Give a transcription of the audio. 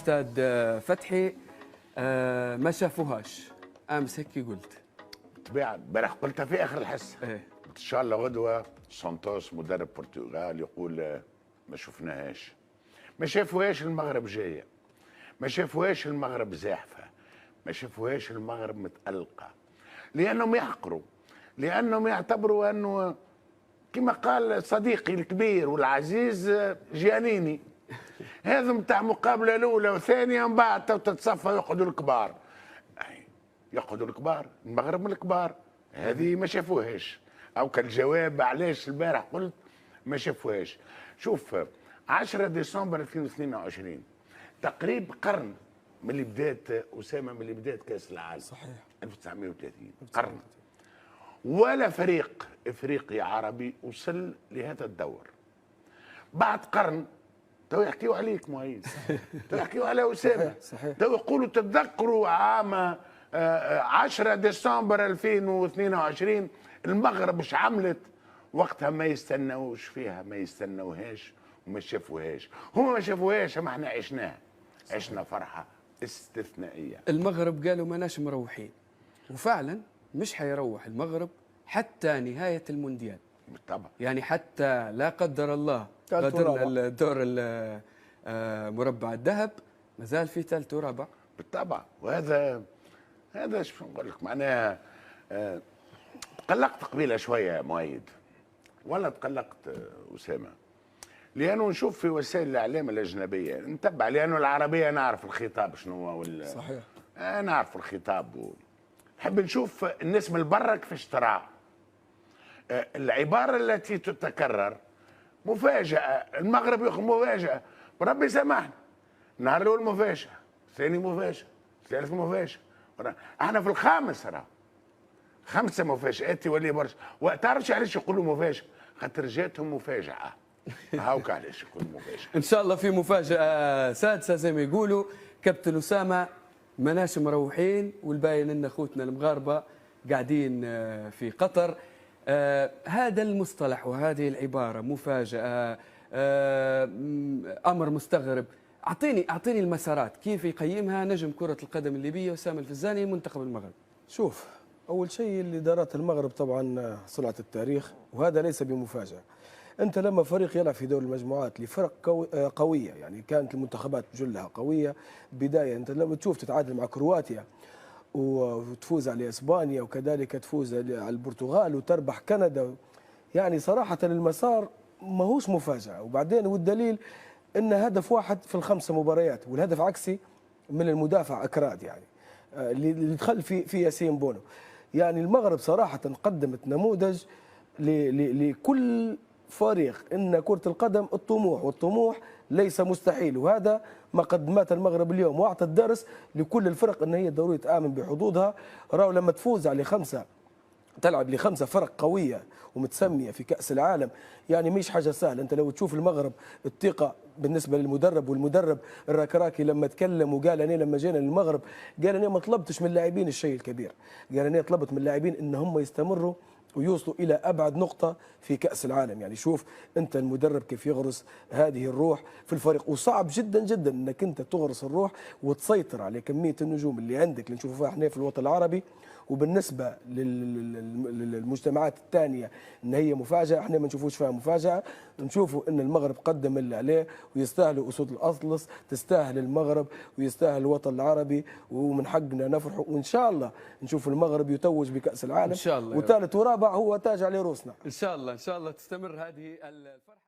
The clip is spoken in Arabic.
استاذ فتحي ما شافوهاش امس هيك قلت. طبيعة امبارح قلتها في اخر الحصه. ايه ان شاء الله غدوه سانتوس مدرب برتغال يقول ما شفناهاش، ما شافوهاش المغرب جايه، ما شافوهاش المغرب زاحفه، ما شافوهاش المغرب متألقه، لانهم يحقروا، لانهم يعتبروا انه كما قال صديقي الكبير والعزيز جيانيني، هذا متاع مقابله الاولى وثانيه من بعد تتصفى يقعدوا الكبار. يقعدوا الكبار، المغرب من الكبار، هذه ما شافوهاش. او كالجواب علاش البارح قلت ما شافوهاش. شوف 10 ديسمبر 2022 تقريب قرن من اللي بدات اسامه، من اللي بدات كاس العالم صحيح 1930 قرن، ولا فريق افريقي عربي وصل لهذا الدور. بعد قرن تو يحكيوا عليك معيز، تو يحكيوا على اسامه، صحيح. تو يقولوا تتذكروا عام 10 ديسمبر 2022 المغرب مش عملت وقتها، ما يستنوش فيها، ما يستنوهاش وما شافوهاش. هما ما شافوهاش، اما احنا عشناها، عشنا فرحه استثنائيه. المغرب قالوا ماناش مروحين، وفعلا مش حيروح المغرب حتى نهايه المونديال. بالطبع يعني حتى لا قدر الله غادرنا الدور مربع الذهب، مازال في ثالث ورابع. بالطبع. وهذا شو نقول لك معناها تقلقت قبيله شويه يا مؤيد، ولا تقلقت اسامه، لانه نشوف في وسائل الاعلام الاجنبيه نتبع، لانه العربيه نعرف الخطاب شنو هو صحيح نعرف الخطاب نحب نشوف الناس من برا كيفاش ترى. العباره التي تتكرر مفاجاه، المغرب ياخذ مفاجاه، ربي سامحنا. النهار الاول مفاجاه، ثاني مفاجاه، ثالث مفاجاه، احنا في الخامس راه 5 مفاجآت تولي برشا. وتعرفش علاش يقولوا مفاجاه؟ خاطر جاتهم مفاجاه. هاوك علاش يقولوا مفاجاه. ان شاء الله في مفاجاه سادسه زي ما يقولوا. كابتن اسامه ماناش مروحين، والباين ان اخوتنا المغاربه قاعدين في قطر. هذا المصطلح وهذه العباره مفاجاه، امر مستغرب. اعطيني المسارات كيف يقيمها نجم كره القدم الليبيه اسامه الفزاني منتخب المغرب. شوف، أول شيء اللي دارته المغرب طبعا صنعة التاريخ، وهذا ليس بمفاجأة. أنت لما فريق يلعب في دور المجموعات لفرق قوية، يعني كانت المنتخبات جلها قوية بداية، أنت لما تشوف تتعادل مع كرواتيا وتفوز على اسبانيا، وكذلك تفوز على البرتغال وتربح كندا، يعني صراحة المسار ماهوش مفاجأة. وبعدين والدليل أن هدف واحد في ال5 مباريات، والهدف عكسي من المدافع أكراد، يعني اللي دخل في ياسين بونو. يعني المغرب صراحة قدمت نموذج لكل فريق ان كرة القدم الطموح، والطموح ليس مستحيل، وهذا ما قدمته المغرب اليوم، واعطى الدرس لكل الفرق ان هي ضروري تآمن بحظوظها. راهو لما تفوز على 5 تلعب ل5 فرق قويه ومتسميه في كاس العالم، يعني مش حاجه سهله. انت لو تشوف المغرب الثقه بالنسبه للمدرب، والمدرب الراكراكي لما تكلم وقال انا لما جينا للمغرب قال انا ما طلبتش من اللاعبين الشيء الكبير، قال انا طلبت من اللاعبين ان هم يستمروا ويوصلوا الى ابعد نقطه في كاس العالم. يعني شوف انت المدرب كيف يغرس هذه الروح في الفريق، وصعب جدا جدا انك انت تغرس الروح وتسيطر على كميه النجوم اللي عندك اللي نشوفوها احنا في الوطن العربي. وبالنسبه للمجتمعات الثانيه ان هي مفاجاه، احنا ما نشوفوش فيها مفاجاه، نشوفوا ان المغرب قدم اللي عليه، ويستاهلوا اسود الاطلس، تستاهل المغرب ويستاهل الوطن العربي، ومن حقنا نفرحوا، وان شاء الله نشوف المغرب يتوج بكاس العالم ان شاء الله، وثالث ورابع هو تاج على رؤوسنا. ان شاء الله ان شاء الله تستمر هذه الفرحه.